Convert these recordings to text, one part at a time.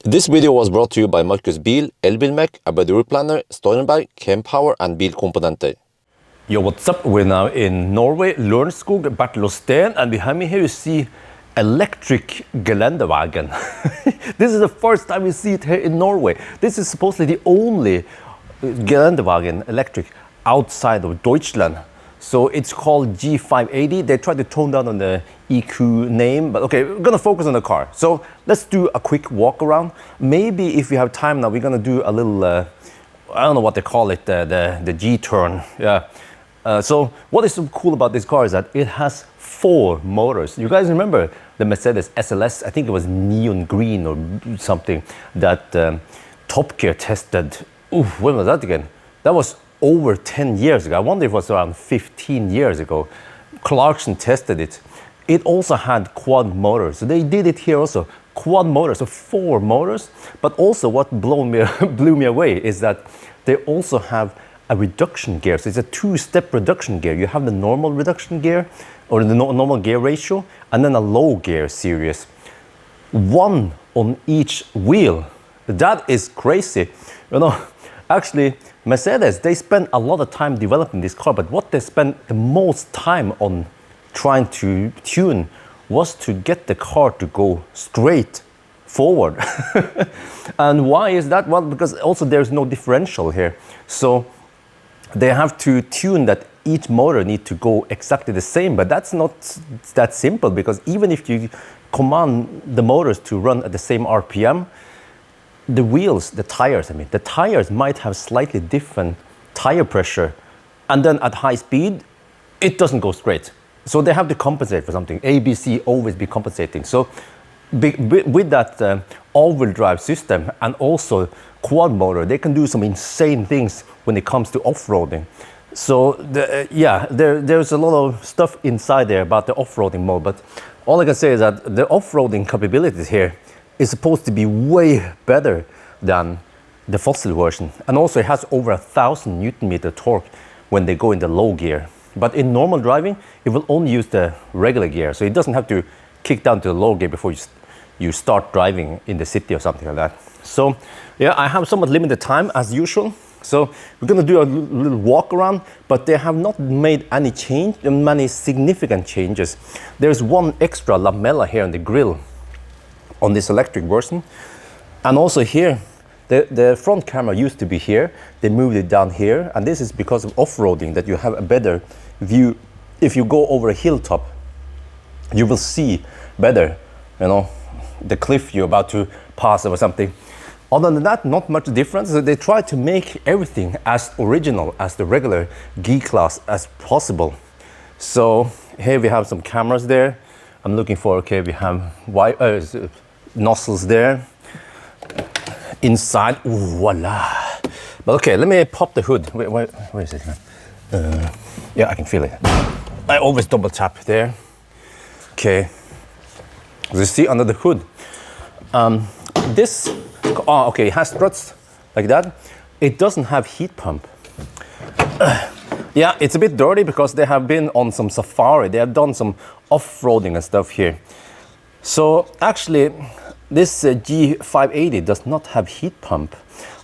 This video was brought to you by Markus Bil, Elbilmek, ABRP, Stormberg, Kempower and Bilkomponenter. Yo, what's up? We're now in Norway, Lørenskog, Bertelåsten, and behind me here you see electric Geländewagen. This is the first time we see it here in Norway. This is supposedly the only Geländewagen electric outside of Deutschland. So it's called G580. They tried to tone down on the EQ name, but okay, we're gonna focus on the car. So let's do a quick walk around. Maybe if we have time now, we're gonna do a little, I don't know what they call it, the G-turn. Yeah. So what is so cool about this car is that it has 4 motors. You guys remember the Mercedes SLS? I think it was neon green or something that Top Gear tested. Ooh, when was that again? That was over 10 years ago. I wonder if it was around 15 years ago. Clarkson tested it. It also had quad motors. So they did it here also. Quad motors, so 4 motors. But also what blew me away is that they also have a reduction gear. So it's a 2-step reduction gear. You have the normal reduction gear or the normal gear ratio and then a low gear series. 1 on each wheel. That is crazy. You know, actually, Mercedes, they spent a lot of time developing this car, but what they spent the most time on trying to tune was to get the car to go straight forward. And why is that? Well, because also there's no differential here. So they have to tune that each motor needs to go exactly the same, but that's not that simple, because even if you command the motors to run at the same RPM, the wheels, the tires might have slightly different tire pressure, and then at high speed, it doesn't go straight. So they have to compensate for something. ABC always be compensating. So with that all-wheel drive system and also quad motor, they can do some insane things when it comes to off-roading. So there's a lot of stuff inside there about the off-roading mode, but all I can say is that the off-roading capabilities here is supposed to be way better than the fossil version. And also it has over 1,000 Newton-meter torque when they go in the low gear. But in normal driving, it will only use the regular gear. So it doesn't have to kick down to the low gear before you start driving in the city or something like that. So yeah, I have somewhat limited time as usual. So we're gonna do a little walk around, but they have not made many significant changes. There's one extra lamella here on the grille on this electric version. And also here, the front camera used to be here. They moved it down here, and this is because of off-roading, that you have a better view. If you go over a hilltop, you will see better, you know, the cliff you're about to pass or something. Other than that, not much difference. So they try to make everything as original as the regular G-Class as possible. So here we have some cameras there. I'm looking for, okay, we have nozzles there. Inside, ooh, voila. But okay, let me pop the hood. Wait, where is it? Yeah, I can feel it. I always double tap there. Okay. As you see under the hood, okay, it has struts like that. It doesn't have heat pump. Yeah, it's a bit dirty because they have been on some safari. They have done some off-roading and stuff here. So actually, this G580 does not have heat pump,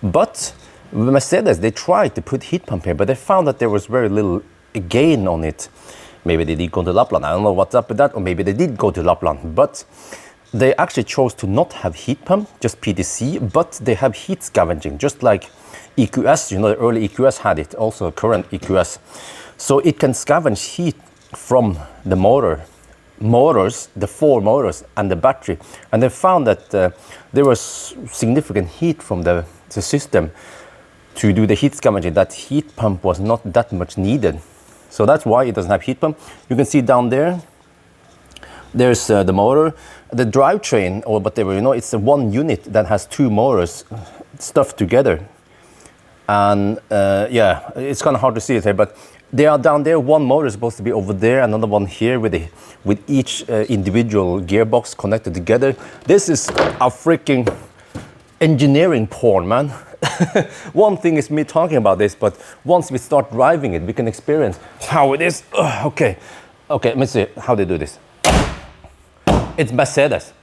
but Mercedes, they tried to put heat pump here, but they found that there was very little gain on it. Maybe they did go to Lapland. I don't know what's up with that, or maybe they did go to Lapland, but they actually chose to not have heat pump, just PTC, but they have heat scavenging, just like EQS, you know, the early EQS had it, also current EQS. So it can scavenge heat from the motors, the 4 motors and the battery. And they found that there was significant heat from the system to do the heat scavenging. That heat pump was not that much needed. So that's why it doesn't have heat pump. You can see down there, there's the motor, the drivetrain, you know, it's the one unit that has 2 motors stuffed together. And yeah, it's kind of hard to see it here, but they are down there. One motor is supposed to be over there, another one here with each individual gearbox connected together. This is a freaking engineering porn, man. One thing is me talking about this, but once we start driving it, we can experience how it is. Okay, let me see how they do this. It's Mercedes.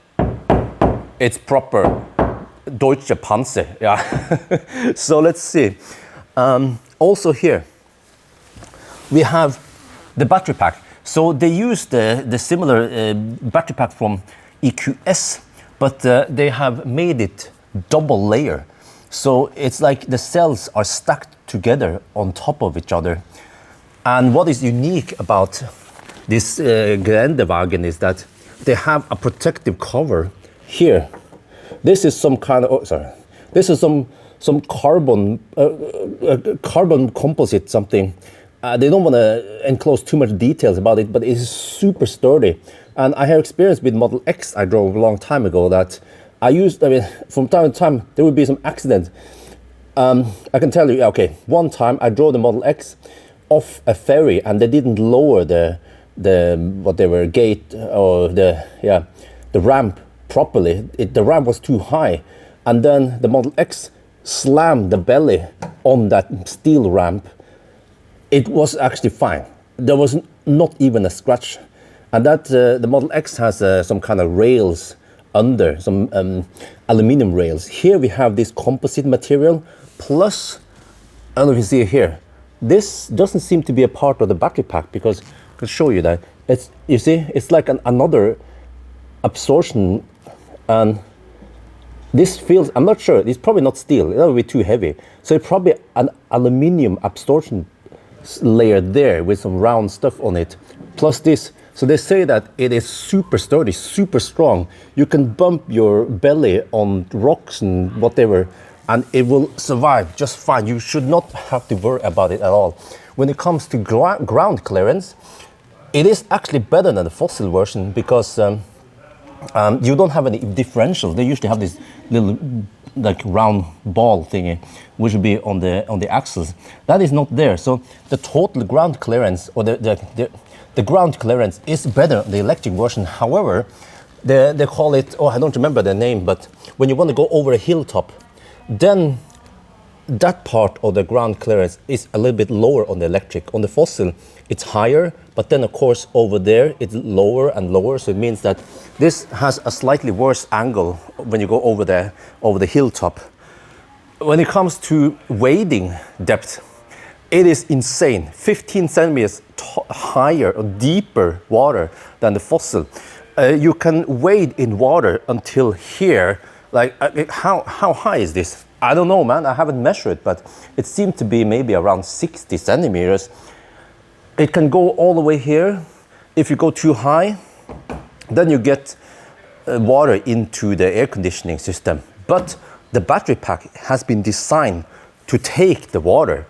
It's proper Deutsche Panzer, yeah. So let's see. Also here, we have the battery pack. So they use the similar battery pack from EQS, but they have made it double layer. So it's like the cells are stacked together on top of each other. And what is unique about this Geländewagen is that they have a protective cover here. This is some kind of, this is some carbon carbon composite something. They don't want to enclose too much details about it, but it is super sturdy. And I have experience with Model X I drove a long time ago that from time to time there would be some accident. I can tell you, okay, one time I drove the Model X off a ferry and they didn't lower the whatever gate or the ramp properly. The ramp was too high, and then the Model X slammed the belly on that steel ramp. It was actually fine. There was not even a scratch, and that the Model X has some kind of rails under, some aluminum rails. Here we have this composite material plus, I don't know if you see it here, this doesn't seem to be a part of the battery pack, because I can show you that. You see, it's like another absorption, and this feels, I'm not sure, it's probably not steel, that would be too heavy. So it's probably an aluminum absorption layer there with some round stuff on it, plus this. So they say that it is super sturdy, super strong. You can bump your belly on rocks and whatever, and it will survive just fine. You should not have to worry about it at all. When it comes to ground clearance, it is actually better than the fossil version, because you don't have any differentials. They usually have this little like round ball thingy, which will be on the axles. That is not there. So the total ground clearance, or the ground clearance, is better on the electric version. However, they call it, I don't remember the name, but when you want to go over a hilltop, then that part of the ground clearance is a little bit lower on the electric. On the fossil, it's higher, but then of course over there it's lower and lower. So it means that this has a slightly worse angle when you go over the hilltop. When it comes to wading depth, it is insane. 15 centimeters higher or deeper water than the fossil. You can wade in water until here. Like, how high is this? I don't know, man. I haven't measured it, but it seemed to be maybe around 60 centimeters. It can go all the way here. If you go too high, then you get water into the air conditioning system. But the battery pack has been designed to take the water.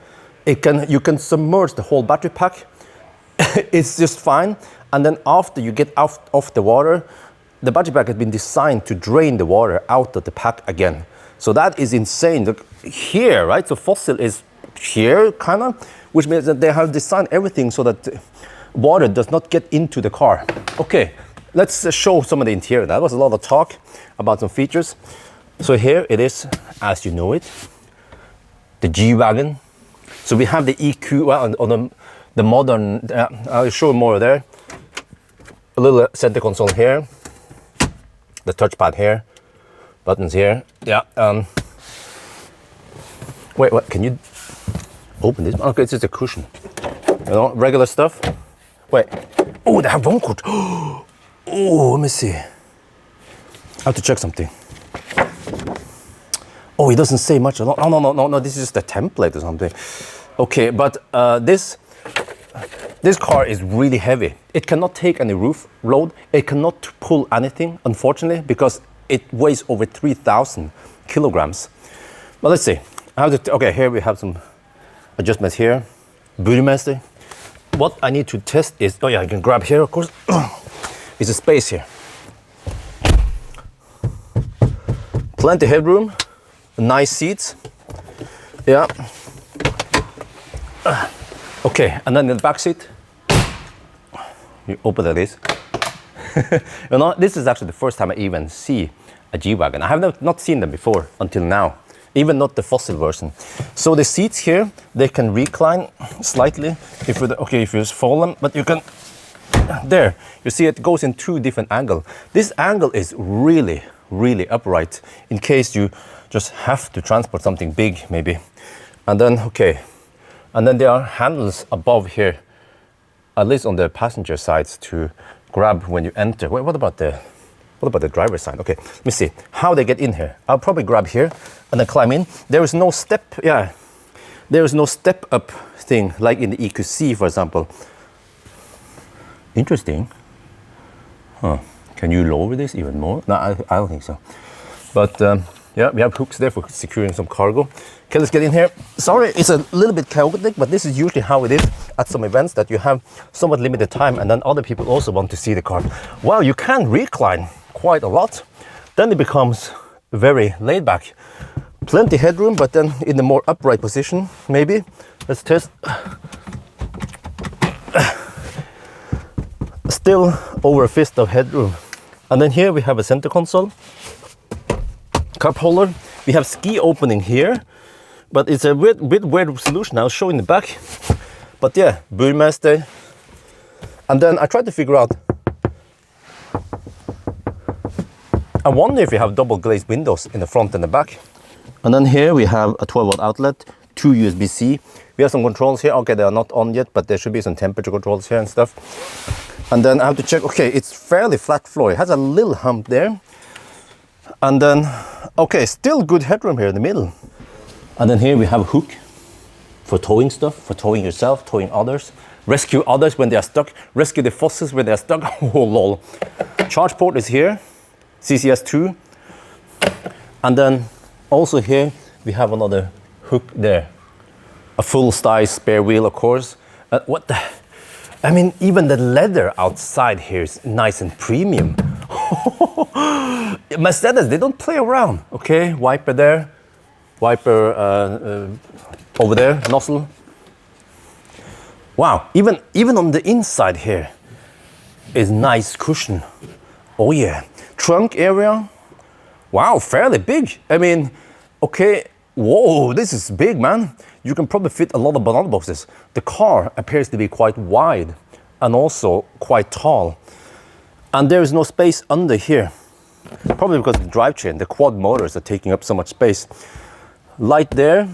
You can submerge the whole battery pack. It's just fine. And then after you get off the water, the battery pack has been designed to drain the water out of the pack again. So that is insane. Look here, right? So fossil is here, kind of, which means that they have designed everything so that water does not get into the car. Okay, let's show some of the interior. That was a lot of talk about some features. So here it is, as you know it, the G-Wagon. So we have the EQ, well, on the modern, I'll show more there. A little center console here. The touchpad here, buttons here. Yeah. Wait, what? Can you open this? Okay, it's just a cushion. You know, regular stuff. Wait. Oh, they have one code. Oh, let me see. I have to check something. Oh, it doesn't say much. No. This is just a template or something. Okay, but this car is really heavy. It cannot take any roof load. It cannot pull anything, unfortunately, because it weighs over 3,000 kilograms. But let's see. Okay, here we have some adjustments here. Burmester. What I need to test is, I can grab here, of course. Is a space here. Plenty headroom. Nice seats. Yeah. Okay, and then in the back seat, you open this. You know, this is actually the first time I even see a G-Wagon. I have not seen them before until now, even not the fossil version. So the seats here, they can recline slightly if you just fold them, but you can, there, you see it goes in two different angles. This angle is really really upright in case you just have to transport something big, maybe. And then, okay, and then there are handles above here, at least on the passenger sides, to grab when you enter. Wait, what about the driver's side? Okay, let me see how they get in here. I'll probably grab here and then climb in. There is no step, yeah, there is no step up thing like in the EQC, for example. Interesting. Huh. Can you lower this even more? No, I don't think so. But yeah, we have hooks there for securing some cargo. Okay, let's get in here. Sorry, it's a little bit chaotic, but this is usually how it is at some events, that you have somewhat limited time and then other people also want to see the car. Wow, you can recline quite a lot. Then it becomes very laid back. Plenty headroom, but then in the more upright position, maybe. Let's test. Still over a fist of headroom. And then here we have a center console, cup holder. We have ski opening here, but it's a bit weird solution. I'll show in the back. But yeah, Burmester. And then I tried to figure out, I wonder if you have double glazed windows in the front and the back. And then here we have a 12-volt outlet, 2 USB-C. We have some controls here. Okay, they are not on yet, but there should be some temperature controls here and stuff. And then I have to check, okay, it's fairly flat floor. It has a little hump there. And then, okay, still good headroom here in the middle. And then here we have a hook for towing stuff, for towing yourself, towing others. Rescue others when they are stuck. Rescue the fossils when they are stuck. Oh, lol. Charge port is here, CCS2. And then also here we have another hook there. A full-size spare wheel, of course. What the? I mean, even the leather outside here is nice and premium. Mercedes, they don't play around. Okay, wiper there, wiper over there, nozzle. Wow, even on the inside here is nice cushion. Oh yeah, trunk area. Wow, fairly big. I mean, okay, whoa, this is big, man. You can probably fit a lot of banana boxes. The car appears to be quite wide and also quite tall. And there is no space under here. Probably because the drivetrain, the quad motors are taking up so much space. Light there,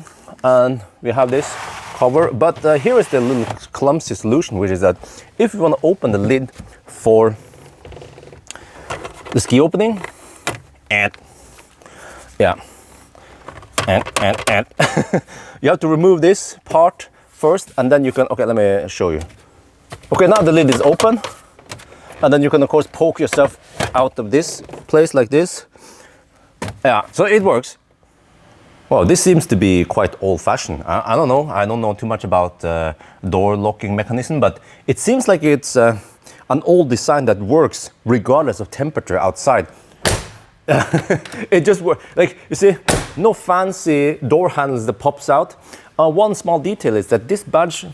and we have this cover. But here is the little clumsy solution, which is that if you want to open the lid for the ski opening, and yeah, and you have to remove this part first, and then you can, okay, let me show you. Okay, now the lid is open, and then you can of course poke yourself out of this place like this. Yeah, so it works. Well, this seems to be quite old-fashioned. I don't know. I don't know too much about door locking mechanism, but it seems like it's an old design that works regardless of temperature outside. It just works. Like, you see, no fancy door handles that pops out. One small detail is that this badge,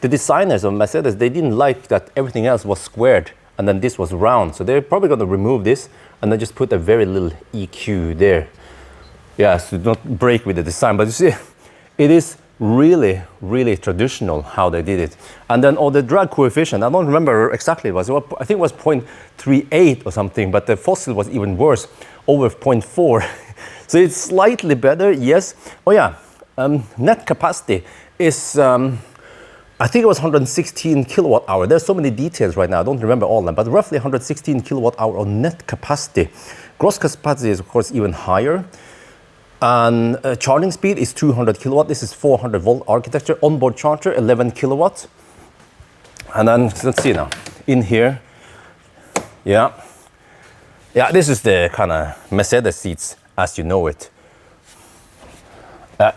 the designers of Mercedes, they didn't like that everything else was squared and then this was round. So they're probably going to remove this and then just put a very little EQ there. Yeah, so not break with the design. But you see, it is really, really traditional how they did it. And then the drag coefficient, I don't remember exactly, I think it was 0.38 or something, but the fossil was even worse, over 0.4. So it's slightly better, yes. Oh yeah, net capacity is, I think it was 116 kilowatt hour. There's so many details right now, I don't remember all of them, but roughly 116 kilowatt hour on net capacity. Gross capacity is of course even higher. And charging speed is 200 kilowatt. This is 400 volt architecture. Onboard charger, 11 kilowatts. And then let's see now, in here, yeah, this is the kind of Mercedes seats as you know it.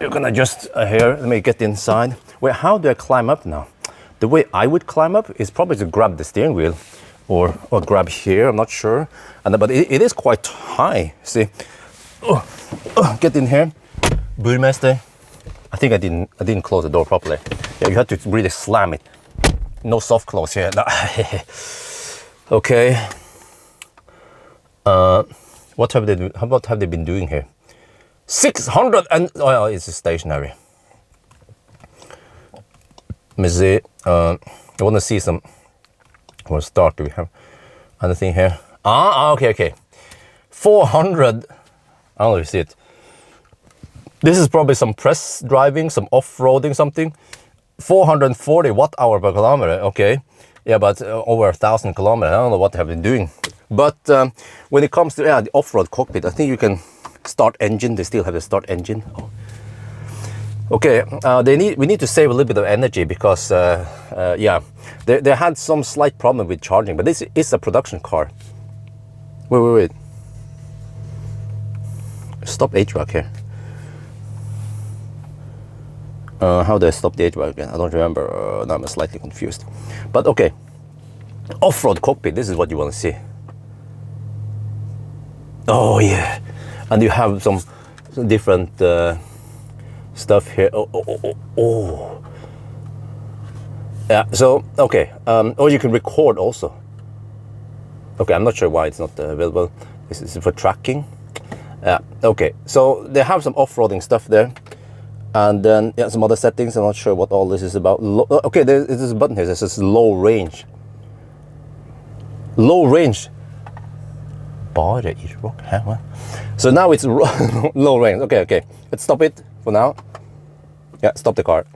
You're gonna just here, let me get inside. Wait, how do I climb up now? The way I would climb up is probably to grab the steering wheel or grab here, I'm not sure. And but it is quite high, see. Get in here, Burmester. I think I didn't close the door properly. Yeah, you have to really slam it. No soft close here. No. Okay. What have they do? What have they been doing here? 600 and oh, it's stationary. Let me see. I want to see some. We'll start. Do we have anything here? Okay. 400, I don't know if you see it. This is probably some press driving, some off-roading, something. 440 watt-hour per kilometer, okay. Yeah, but over 1,000 kilometers, I don't know what they have been doing. But when it comes to the off-road cockpit, I think you can start engine. They still have the start engine. Oh. Okay, we need to save a little bit of energy because, yeah, they had some slight problem with charging, but this is a production car. Wait. Stop HVAC here. How do I stop the HVAC again? I don't remember. Now I'm slightly confused. But okay, off-road cockpit, this is what you want to see. Oh yeah, and you have some different stuff here. Oh. Yeah, so, okay, or you can record also. Okay, I'm not sure why it's not available. This is for tracking. Yeah, okay, so they have some off-roading stuff there. And then some other settings. I'm not sure what all this is about. Okay, there's a button here that says low range. Low range. Bare i rock. What? So now it's low range. Okay. Let's stop it for now. Yeah, stop the car.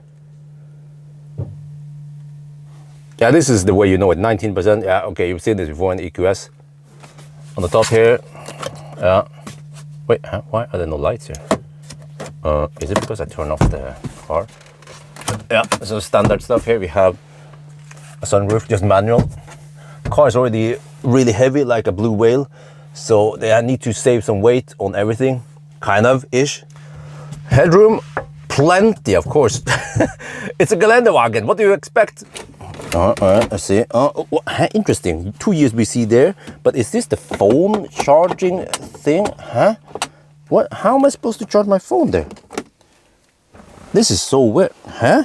Yeah, this is the way you know it. 19%. Yeah, okay, you've seen this before in the EQS. On the top here. Yeah. Wait, why are there no lights here? Is it because I turn off the car? Yeah, so standard stuff here. We have a sunroof, just manual. The car is already really heavy, like a blue whale. So they need to save some weight on everything, kind of ish. Headroom, plenty, of course. It's a Geländewagen. What do you expect? Let's see. Interesting. 2 USB-C there. But is this the phone charging thing? Huh? What? How am I supposed to charge my phone there? This is so weird. Huh?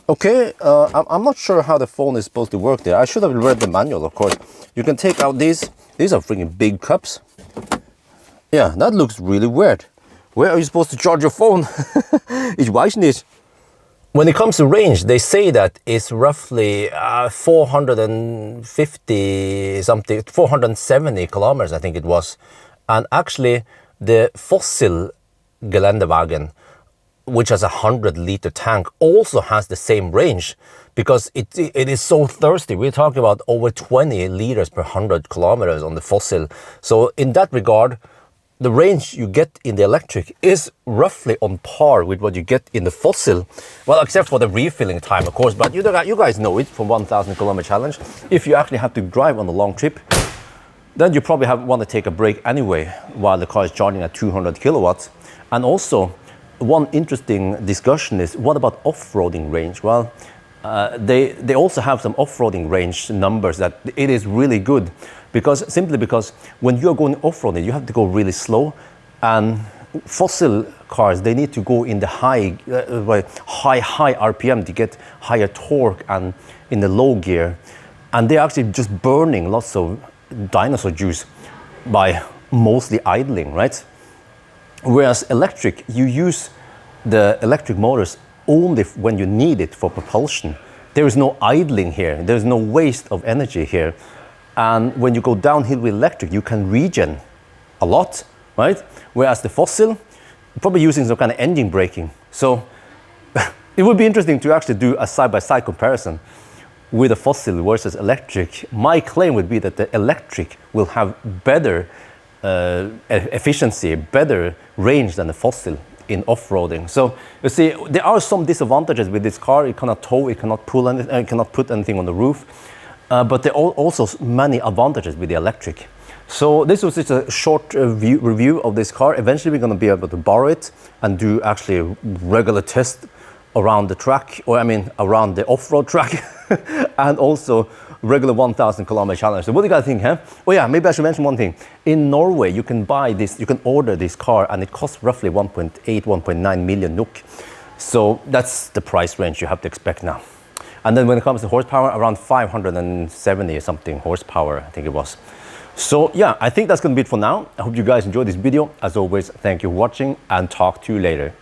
Okay, I'm not sure how the phone is supposed to work there. I should have read the manual, of course. You can take out these. These are freaking big cups. Yeah, that looks really weird. Where are you supposed to charge your phone? Ich weiß nicht. When it comes to range, they say that it's roughly 450 something, 470 kilometers, I think it was. And actually, the fossil Geländewagen, which has a 100-liter tank, also has the same range because it is so thirsty. We're talking about over 20 liters per 100 kilometers on the fossil. So in that regard, the range you get in the electric is roughly on par with what you get in the fossil. Well, except for the refilling time, of course. But you guys know it from 1,000 kilometer challenge. If you actually have to drive on a long trip, then you probably want to take a break anyway while the car is charging at 200 kilowatts. And also, one interesting discussion is, what about off-roading range? Well, they also have some off-roading range numbers that it is really good simply because when you're going off-roading, you have to go really slow, and fossil cars, they need to go in the high RPM to get higher torque and in the low gear, and they're actually just burning lots of dinosaur juice by mostly idling, right? Whereas electric, you use the electric motors only when you need it for propulsion. There is no idling here. There's no waste of energy here. And when you go downhill with electric, you can regen a lot, right? Whereas the fossil, probably using some kind of engine braking. So it would be interesting to actually do a side-by-side comparison with a fossil versus electric. My claim would be that the electric will have better efficiency, better range than the fossil in off-roading. So you see, there are some disadvantages with this car. It cannot tow, it cannot pull anything, it cannot put anything on the roof. But there are also many advantages with the electric. So this was just a short review of this car. Eventually we're going to be able to borrow it and do actually a regular test around the track, or I mean around the off-road track, and also regular 1,000 kilometer challenge. So what do you guys think, huh? Oh yeah, maybe I should mention one thing. In Norway, you can buy this, you can order this car, and it costs roughly 1.8, 1.9 million NOK. So that's the price range you have to expect now. And then when it comes to horsepower, around 570 something horsepower, I think it was. So yeah, I think that's gonna be it for now. I hope you guys enjoyed this video. As always, thank you for watching, and talk to you later.